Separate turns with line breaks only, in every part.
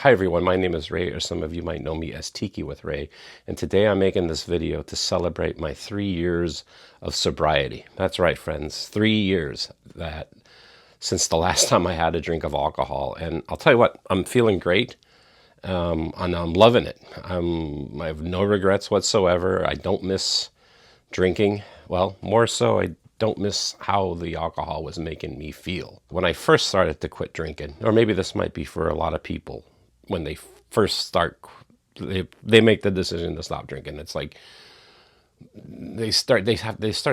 Hi everyone, my name is Ray, or some of you might know me as Tiki with Ray, and today I'm making this video to celebrate my 3 years of sobriety. That's right, friends, 3 years that since the last time I had a drink of alcohol, and I'll tell you what, I'm feeling great, and I'm loving it. I have no regrets whatsoever. I don't miss drinking. Well, more so, I don't miss how the alcohol was making me feel. When I first started to quit drinking, or maybe this might be for a lot of people, when they first start, they make the decision to stop drinking. It's like they start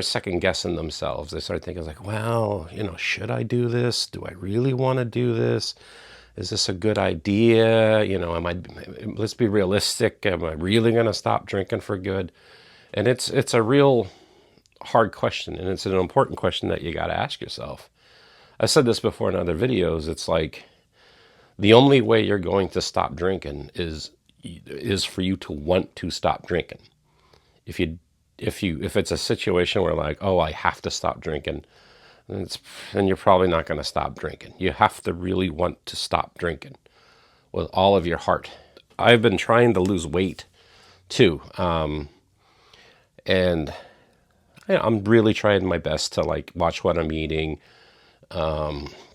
second guessing themselves. They start thinking like, well, should I do this? Do I really want to do this? Is this a good idea? Let's be realistic. Am I really going to stop drinking for good? And it's a real hard question, and it's an important question that you got to ask yourself. I said this before in other videos. It's like the only way you're going to stop drinking is for you to want to stop drinking. If it's a situation where like, oh, I have to stop drinking, then you're probably not going to stop drinking. You have to really want to stop drinking with all of your heart. I've been trying to lose weight too, and I'm really trying my best to like watch what I'm eating,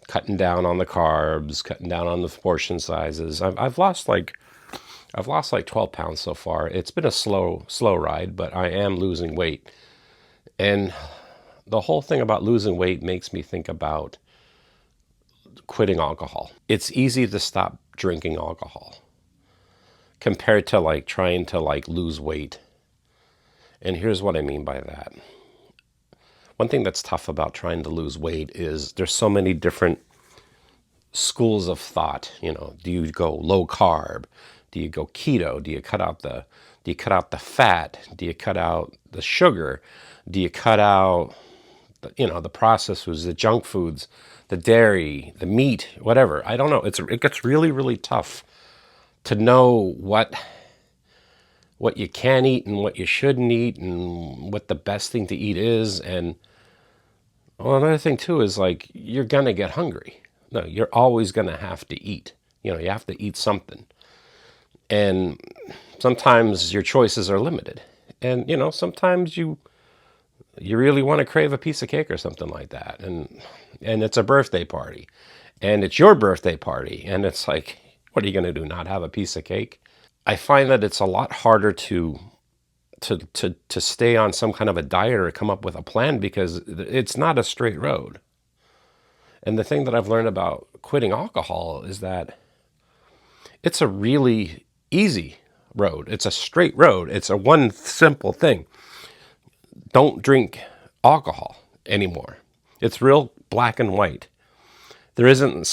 cutting down on the carbs, cutting down on the portion sizes. I've lost like 12 pounds so far. It's been a slow ride, but I am losing weight. And the whole thing about losing weight makes me think about quitting alcohol. It's easy to stop drinking alcohol compared to like trying to like lose weight. And here's what I mean by that. One thing that's tough about trying to lose weight is there's so many different schools of thought. Do you go low carb? Do you go keto? Do you cut out the fat? Do you cut out the sugar? Do you cut out the processed foods, the junk foods, the dairy, the meat, whatever? I don't know. It gets really, really tough to know what you can eat and what you shouldn't eat and what the best thing to eat is. And well, another thing too is like you're gonna get hungry. No, you're always gonna have to eat. You have to eat something. And sometimes your choices are limited. And sometimes you really want to crave a piece of cake or something like that. And it's a birthday party. And it's your birthday party. And it's like, what are you gonna do? Not have a piece of cake? I find that it's a lot harder to stay on some kind of a diet or come up with a plan because it's not a straight road. And the thing that I've learned about quitting alcohol is that it's a really easy road. It's a straight road. It's a one simple thing. Don't drink alcohol anymore. It's real black and white. There isn't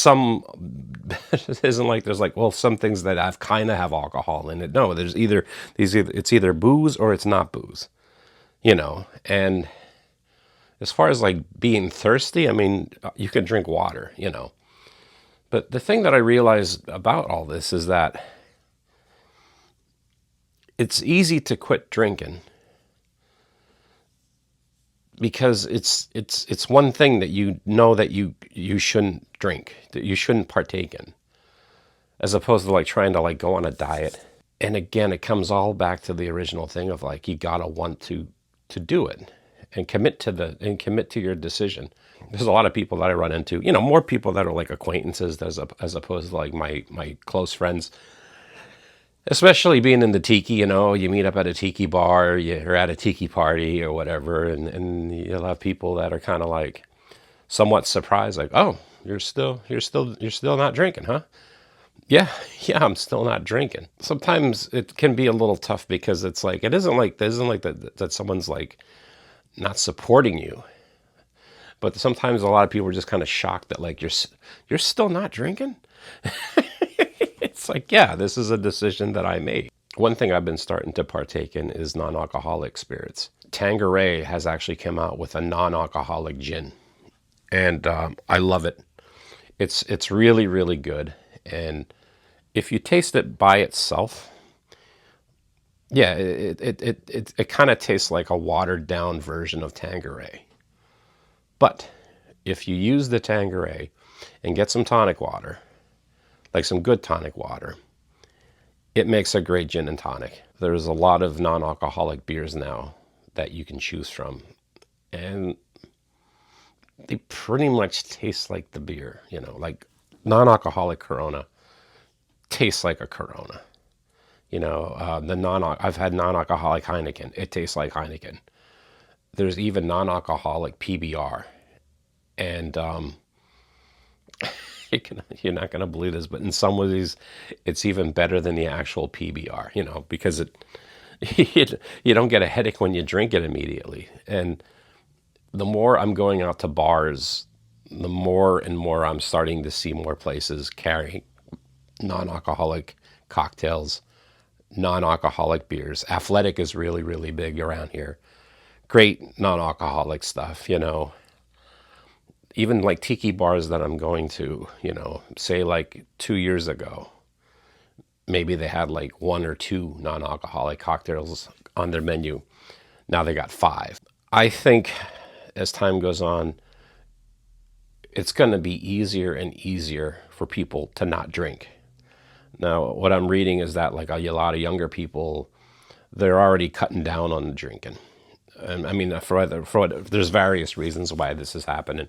it isn't like there's like, well, some things that have alcohol in it. No, it's either booze or it's not booze, and as far as like being thirsty, I mean, you can drink water, but the thing that I realized about all this is that it's easy to quit drinking because it's one thing that that you shouldn't drink, that you shouldn't partake in, as opposed to like trying to like go on a diet. And again, it comes all back to the original thing of like you gotta want to do it and commit to your decision. There's a lot of people that I run into, more people that are like acquaintances as opposed to like my close friends. Especially being in the Tiki, you meet up at a Tiki bar, or you're at a Tiki party or whatever, and you'll have people that are kind of like somewhat surprised, like, "Oh, you're still not drinking, huh?" Yeah, I'm still not drinking. Sometimes it can be a little tough because it's like it isn't like that someone's like not supporting you, but sometimes a lot of people are just kind of shocked that like you're still not drinking. It's like, yeah, this is a decision that I made. One thing I've been starting to partake in is non-alcoholic spirits. Tanqueray has actually come out with a non-alcoholic gin, and I love it. It's really, really good. And if you taste it by itself, yeah, it kind of tastes like a watered down version of Tanqueray. But if you use the Tanqueray and get some tonic water, like some good tonic water, It makes a great gin and tonic. There's a lot of non-alcoholic beers now that you can choose from, and they pretty much taste like the beer, like non-alcoholic Corona tastes like a Corona. I've had non-alcoholic Heineken. It tastes like Heineken. There's even non-alcoholic PBR, and you're not gonna believe this, but in some of these, it's even better than the actual PBR. Because you don't get a headache when you drink it immediately. And the more I'm going out to bars, the more and more I'm starting to see more places carrying non-alcoholic cocktails, non-alcoholic beers. Athletic is really, really big around here. Great non-alcoholic stuff, Even like tiki bars that I'm going to, say like 2 years ago, maybe they had like one or two non-alcoholic cocktails on their menu. Now they got five. I think as time goes on, it's going to be easier and easier for people to not drink. Now, what I'm reading is that like a lot of younger people, they're already cutting down on the drinking. And I mean, there's various reasons why this is happening.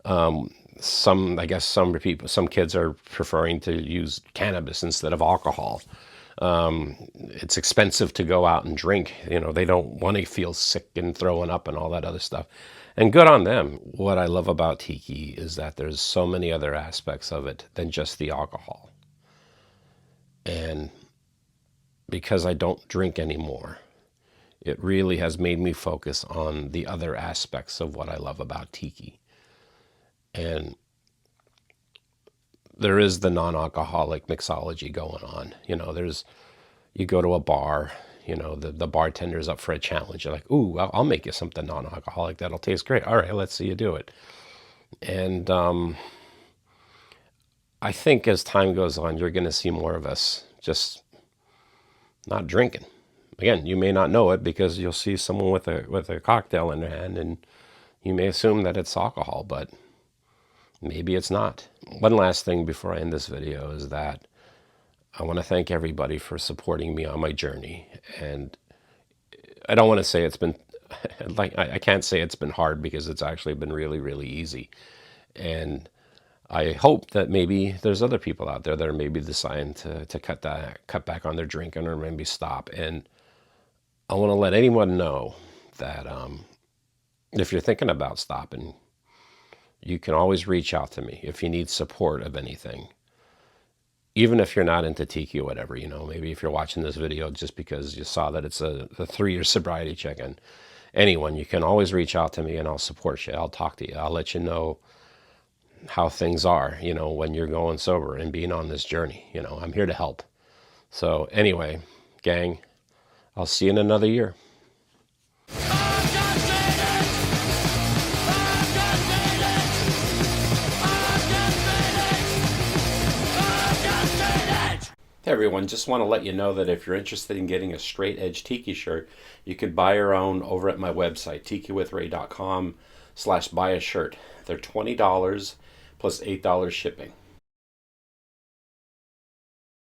I guess some kids are preferring to use cannabis instead of alcohol. It's expensive to go out and drink. They don't want to feel sick and throwing up and all that other stuff. And good on them. What I love about Tiki is that there's so many other aspects of it than just the alcohol. And because I don't drink anymore, it really has made me focus on the other aspects of what I love about Tiki. And there is the non-alcoholic mixology going on. You go to a bar, the bartender's up for a challenge. You're like, ooh, I'll make you something non-alcoholic that'll taste great. All right, let's see you do it. And I think as time goes on, you're going to see more of us just not drinking. Again, you may not know it because you'll see someone with a cocktail in their hand and you may assume that it's alcohol, but maybe it's not. One last thing before I end this video is that I want to thank everybody for supporting me on my journey. And I don't want to say it's been, I can't say it's been hard because it's actually been really, really easy. And I hope that maybe there's other people out there that are maybe deciding to cut back on their drinking or maybe stop. And I want to let anyone know that if you're thinking about stopping, you can always reach out to me if you need support of anything. Even if you're not into Tiki or whatever, maybe if you're watching this video just because you saw that it's a 3-year sobriety check-in, anyone, you can always reach out to me and I'll support you. I'll talk to you. I'll let you know how things are, when you're going sober and being on this journey. I'm here to help. So anyway, gang, I'll see you in another year. Hey everyone, just want to let you know that if you're interested in getting a straight edge Tiki shirt, you could buy your own over at my website, tikiwithray.com/buy a shirt. They're $20 plus $8 shipping.